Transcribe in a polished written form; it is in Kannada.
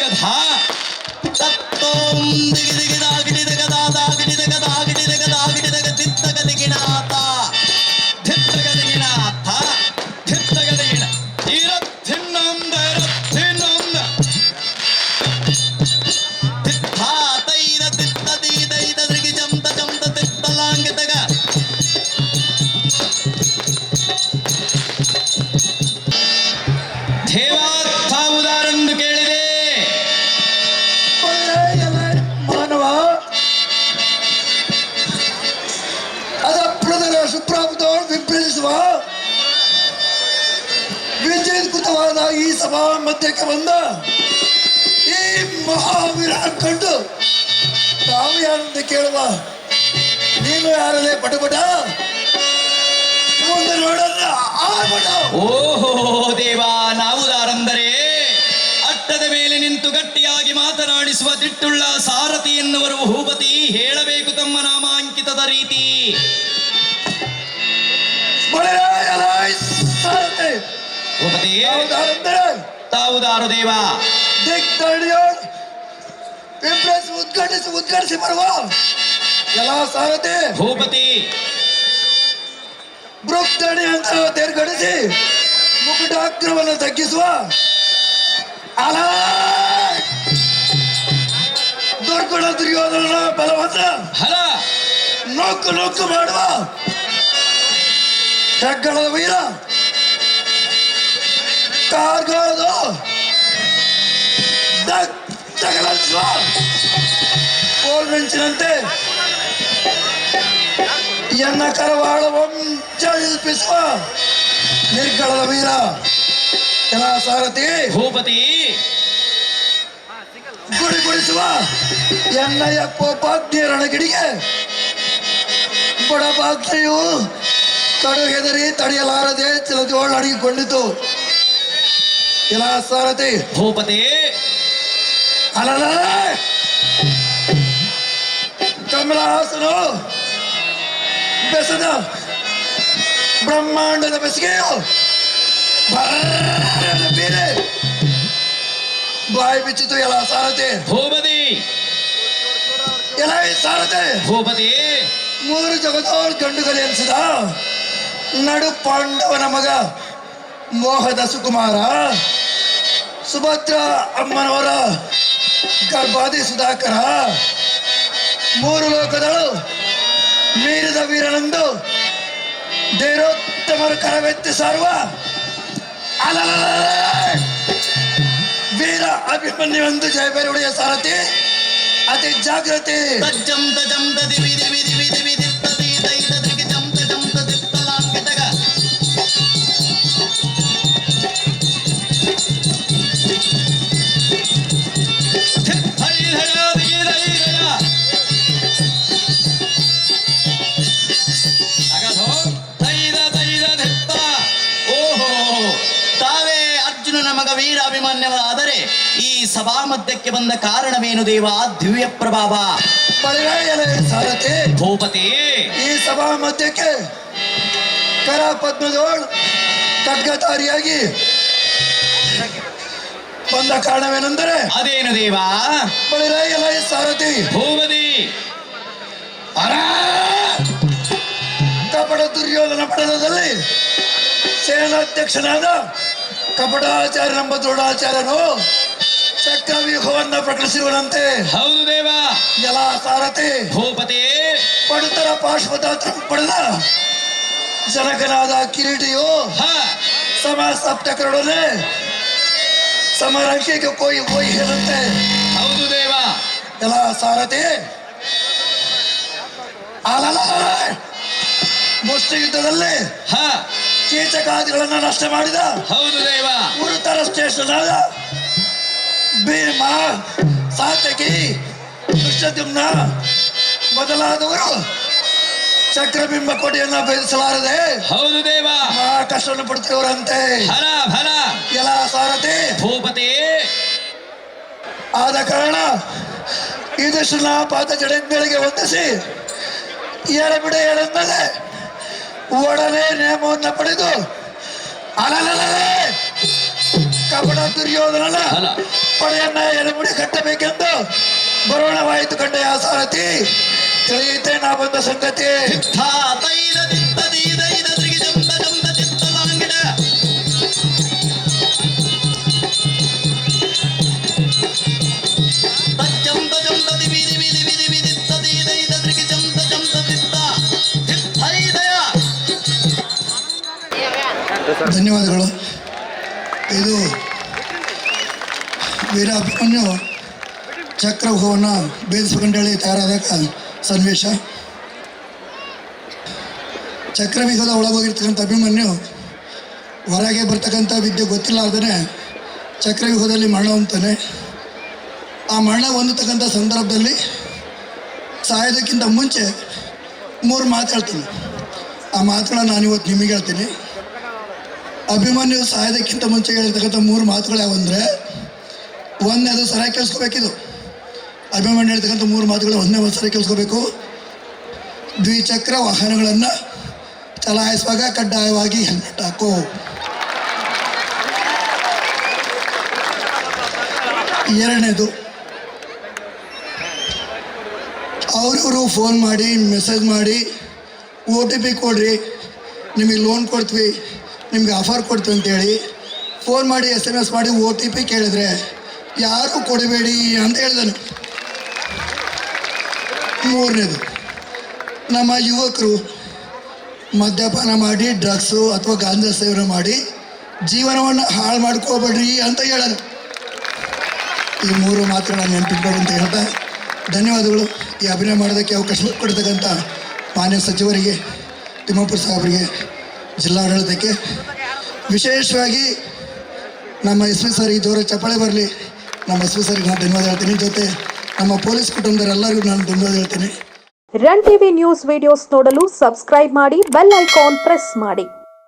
ಯೋಧ ತತ್ತೋಂ ದಿಗಿ ದಿಗಿ ದಾಗಿಡಿ ದಗ ದಾಗಿಡಿ ದಗ ದಾಗಿಡಿ ದಗ ದಾಗಿಡಿ ದಗ ದಿತ್ತಗ ದಿಗಿಣಾತ ಧಿತ್ತಗ ದಿಗಿಣಾತ ಧಿತ್ತಗ ದಿಗಿಣ ಇರತ್ತಿನ್ನೊಂದ ಇರತ್ತಿನ್ನೊಂದ ದಿತ್ತಾತೈದ ದಿತ್ತ ದೀದೈದ ದಿಗಿ ಜಂತ ಜಂತ ದಿತ್ತಲಾಂಗಿತಗ ದೇವಾತ್ಮಾವುದಾರೆಂದು ಕೇಳಿದೆ. ಮಾನವ ಅದಪ್ರದರ ಸುಪ್ರಾಪ್ತವನ್ನು ವಿಭ್ರಮಿಸುವ ವಿದ್ಯುತ್ಕೃತವಾದ ಈ ಸಭಾ ಮಧ್ಯಕ್ಕೆ ಬಂದ ಈ ಮಹಾವೀರ ಕಂಡು ತಾವು ಯಾರಂತ ಕೇಳುವ ನೀನು ಯಾರಲ್ಲೇ ಪಟಪಟ ಮುಂದೆ ನೋಡಲ್ಲ ಆಪಟ. ಓಹೋ ದೇವಾ, ನಾವುದಾರಂದರೆ ಅಟ್ಟದ ಮೇಲೆ ನಿಂತು ಗಟ್ಟಿಯಾಗಿ ಮಾತನಾಡಿಸುವ ದಿಟ್ಟುಳ್ಳ ಸಾರಥಿ ಎನ್ನುವರು ಭೂಪತಿ. ಹೇಳಬೇಕು ತಮ್ಮ ನಾಮಾಂಕಿತದ ರೀತಿ. ಭೂಪತಿ ತಾವುದಾರು ದೇವ. ಉದ್ಘಾಟಿಸಿ ಬರುವ ಎಲ್ಲ ಸಾರಥಿ ಭೂಪತಿ. ಬೃಹದಣಿ ಅಂತ ತೇರ್ಗಡಿಸಿ ಮುಕುಟಾಗ್ರವನ್ನು ತಗ್ಗಿಸುವ ಅಲ ದುರ್ಗುಣ ದುರ್ಯೋಧನ ಬಲವಂತ ಹಲ ನೊಕ್ಕು ನೊಕ್ಕು ಮಾಡುವ ಹೆಗ್ಗಳದ ವೀರ ಕಾರ್ಗಳದ ತಗಲಿಸುವ ಕೋಲ್ಮೆಂಚಿನಂತೆ ಎನ್ನ ಕರವಾಳ ವಂಚಿಸುವ ನಿರ್ಗಳದ ವೀರ ಎಲ್ಲ ಸಾರಥಿ ಭೂಪತಿ. ಗುಡಿಗುಡಿಸುವ ಎನ್ನ ಯಪ್ಪೋಪಾಗ್ನಿಯ ರಣಗಿಡಿಗೆ ಬಡಪಾಗ್ನೆಯು ಕಡು ಹೆದರಿ ತಡೆಯಲಾರದೆ ಚಿಲಜೋಳು ಅಡಗಿಕೊಂಡಿತು. ಎಲ್ಲ ಸಾರಥಿ ಭೂಪತಿ. ಅಲಲ ಕಮಲಹಾಸನು ಬೆಸದ ಬ್ರಹ್ಮಾಂಡದ ಬೆಸಿಗೆಯು ಬೇರೆ ಬಾಯಿ ಬಿಚ್ಚಿತು. ಎಲ್ಲ ಸಾರಥಿ ಭೂಪತಿ. ಎಲ್ಲ ಸಾರಥಿ ಭೂಪತಿ. ಮೂರು ಜಗದೋಳ್ ಗಂಡುಗಲಿ ಎನಿಸಿದ ನಡು ಪಾಂಡವನ ಮಗ ಮೋಹದ ಸುಕುಮಾರ, ಸುಭದ್ರ ಅಮ್ಮನವರ ಗರ್ಭಾದಿ ಸುಧಾಕರ, ಮೂರು ಲೋಕದಳು ಮೀರಿದ ವೀರನಂದು ಧೈರ್ಯೋತ್ತಮರ ಕರವೆತ್ತಿ ಸಾರುವ ಅಲಲ ವೀರ ಅಭಿಮನ್ಯುವೆಂದು ಜಯಬೇರಿ ಒಡೆಯ ಸಾರಥಿ ಅತಿ ಜಾಗ್ರತೆ. ತಜ್ಜಂ ತಜಂ ತದಿವಿ ದಿವಿ ದಿವಿ ದಿವಿ ದಿತ್ತ ದೀದೈದ ದಿಗಿ ಜಂತ ಜಂತ ದಿತ್ತಲಾಂಗಿತಗ ದಿತ್ತೈದಯ ದಿಗಿದೈದಯ ಅಗಧೋ ತೈದ ತೈದ ದಿತ್ತ. ಓಹೋ, ತಾವೇ ಅರ್ಜುನನ ಮಗ ವೀರ ಅಭಿಮನ್ಯವಾದರೆ ಈ ಸಭಾ ಮಧ್ಯಕ್ಕೆ ಬಂದ ಕಾರಣವೇನು ದೇವ? ದಿವ್ಯ ಪ್ರಭಾವ. ಸಾರಥಿ ಭೂಪತಿ. ಈ ಸಭಾ ಮಧ್ಯಕ್ಕೆ ಕರ ಪದ್ಮದೋಳ್ ಖಡ್ಗಧಾರಿಯಾಗಿ ಬಂದ ಕಾರಣವೇನೆಂದರೆ ಅದೇನು ದೇವ? ಸಾರಥಿ ಭೂಪತಿ. ಕಪಟ ದುರ್ಯೋಧನ ಪಡಲದಲ್ಲಿ ಸೇನಾಧ್ಯಕ್ಷನಾದ ಕಪಟಾಚಾರ್ಯನೆಂಬ ದೃಢಾಚಾರ್ಯನು ಚಕ್ರವ್ಯೂಹವನ್ನ ಪ್ರಕಟಿಸಿರುವಂತೆ. ಹೌದು ದೇವ. ಎಲ್ಲ ಸಾರಥಿ ಭೂಪತಿ. ಪಡುತ್ತರ ಪಾರ್ಶ್ವದಾತ್ರ ಪಡೆದ ಜನಕನಾದ ಕಿರೀಟಿಯು ಸಮ ಸಪ್ತಕರೊಡನೆ ಸಮರಂಕಿಗೆ ಹೋಯಿ ಹೇಳುತ್ತೆ. ಹೌದು ದೇವ. ಎಲ್ಲ ಸಾರಥಿ ಅಲಲ ಮುಷ್ಟಿ ಯುದ್ಧದಲ್ಲಿ ಕೀಚಕಾದಿಗಳನ್ನು ನಷ್ಟ ಮಾಡಿದ. ಹೌದು ದೇವ. ಗುರುತರ ಸ್ಟೇಷನ್ ಆದ ಭೀಮ, ಸಾತ್ಯಕಿ, ದುಷ್ಟದ್ಯುಮ್ನ ಮೊದಲಾದವರು ಚಕ್ರಬಿಂಬ ಕೊಡಿಯನ್ನ ಭೇದಿಸಲಾರದೆ ಹೌದು ದೇವ ಕಷ್ಟವನ್ನು ಪಡುತ್ತಿರುವರಂತೆ. ಫಲ ಫಲ ಎಲ್ಲ ಸಾರಥಿ ಭೂಪತಿ. ಆದ ಕಾರಣ ಇದಷ್ಟು ನಾ ಪಾದ ಜಡೆಗಳಿಗೆ ಹೊಂದಿಸಿ ಎಡಬಿಡೆ ಎಡದ್ಮೇಲೆ ಒಡನೆ ನೇಮವನ್ನು ಪಡೆದು ಅಲಲಲೇ ಕಪಟ ದುರ್ಯೋಧನನ ಪಡೆಯನ್ನ ಎಡಮುಡಿ ಕಟ್ಟಬೇಕೆಂದು ಬರೋಣವಾಯಿತು ಕಂಡೆಯ ಸಾರಥಿ. ತಿಳಿಯುತ್ತೆ ನಾ ಬಂದ ಸಂಗತಿ. ತಾ ತೈದ ದಿತ್ತ ದೀದ ಇದ ತ್ರಿಗಿ ಜಂತ ಜಂತ ಚಿತ್ತ ಲಾಂಗಿಡ. ತಜ್ಜಂತ ಜಂತ ದಿವಿ ದಿವಿ ದಿವಿ ದಿವಿ ದಿತ್ತ ದೀದ ಇದ ತ್ರಿಗಿ ಜಂತ ಜಂತ ಚಿತ್ತ ಚಿತ್ತೈದಯ. ಧನ್ಯವಾದಗಳು. ಇದು ವೀರ ಅಭಿಮನ್ಯು ಚಕ್ರವ್ಯೂಹವನ್ನು ಭೇದಿಸಿಕೊಂಡೇಳಿ ತಯಾರಾದಾಗ ಸನ್ನಿವೇಶ. ಚಕ್ರವ್ಯೂಹದ ಒಳಗೋಗಿರ್ತಕ್ಕಂಥ ಅಭಿಮನ್ಯು ಹೊರಗೆ ಬರ್ತಕ್ಕಂಥ ವಿದ್ಯೆ ಗೊತ್ತಿಲ್ಲಾರ್ದೇ ಚಕ್ರವ್ಯೂಹದಲ್ಲಿ ಮರಣ ಹೊಂದ್ತಾನೆ. ಆ ಮರಣ ಹೊಂದತಕ್ಕಂಥ ಸಂದರ್ಭದಲ್ಲಿ ಸಾಯೋದಕ್ಕಿಂತ ಮುಂಚೆ 3 ಮಾತು ಹೇಳ್ತೀನಿ. ಆ ಮಾತುಗಳನ್ನ ನಾನಿವತ್ತು ನಿಮಗೆ ಹೇಳ್ತೀನಿ. ಅಭಿಮನ್ಯು ಸಾಯೋದಕ್ಕಿಂತ ಮುಂಚೆ ಹೇಳಿರ್ತಕ್ಕಂಥ 3 ಮಾತುಗಳು ಯಾವಂದರೆ, ಒಂದನೇದು ಸರಿಯಾಗಿ ಕೇಳಿಸ್ಕೋಬೇಕಿದು. ಅಭಿಮನ್ಯು ಹೇಳ್ತಕ್ಕಂಥ 3 ಮಾತುಗಳು ಒಂದನೇ ಒಂದು ಸರಿ ಕೇಳಿಸ್ಕೋಬೇಕು. ದ್ವಿಚಕ್ರ ವಾಹನಗಳನ್ನು ಚಲಾಯಿಸುವಾಗ ಕಡ್ಡಾಯವಾಗಿ ಹೆಲ್ಮೆಟ್ ಹಾಕೋ. ಎರಡನೇದು, ಅವ್ರಿವರು ಫೋನ್ ಮಾಡಿ ಮೆಸೇಜ್ ಮಾಡಿ OTP ಕೊಡ್ರಿ, ನಿಮಗೆ ಲೋನ್ ಕೊಡ್ತೀವಿ, ನಿಮಗೆ ಆಫರ್ ಕೊಡ್ತೀವಿ ಅಂತೇಳಿ ಫೋನ್ ಮಾಡಿ SMS ಮಾಡಿ OTP ಕೇಳಿದ್ರೆ ಯಾರೂ ಕೊಡಬೇಡಿ ಅಂತ ಹೇಳಿದನು. ಮೂರನೇದು, ನಮ್ಮ ಯುವಕರು ಮದ್ಯಪಾನ ಮಾಡಿ ಡ್ರಗ್ಸು ಅಥವಾ ಗಾಂಜಾ ಸೇವನೆ ಮಾಡಿ ಜೀವನವನ್ನು ಹಾಳು ಮಾಡ್ಕೋಬೇಡ್ರಿ ಅಂತ ಹೇಳೋದು. ಈ 3 ಮಾತುಗಳನ್ನು ನೆನಪಿಟ್ಕೊಂಡು ಅಂತ ಹೇಳ್ತಾ ಧನ್ಯವಾದಗಳು. ಈ ಅಭಿನಯ ಮಾಡೋದಕ್ಕೆ ಅವಕಾಶ ಕೊಡ್ತಕ್ಕಂಥ ಮಾನ್ಯ ಸಚಿವರಿಗೆ, ತಿಮ್ಮಾಪುರ ಸಾಹೇಬರಿಗೆ, ಜಿಲ್ಲಾಡಳಿತಕ್ಕೆ, ವಿಶೇಷವಾಗಿ ನಮ್ಮ SP ಸರ್ ಈ ಜೋರ ಚಪ್ಪಾಳೆ ಬರಲಿ. ನಮ್ಮ SP ಸರ್ಗೆ ನಾನು ಧನ್ಯವಾದ ಹೇಳ್ತೀನಿ. ಜೊತೆ ನಮ್ಮ ಪೊಲೀಸ್ ಕುಟುಂಬದವರೆಲ್ಲರಿಗೂ ನಾನು ಧನ್ಯವಾದ ಹೇಳ್ತೀನಿ. ರನ್ ಟಿವಿ ನ್ಯೂಸ್ ವಿಡಿಯೋಸ್ ನೋಡಲು ಸಬ್ಸ್ಕ್ರೈಬ್ ಮಾಡಿ, ಬೆಲ್ ಐಕಾನ್ ಪ್ರೆಸ್ ಮಾಡಿ.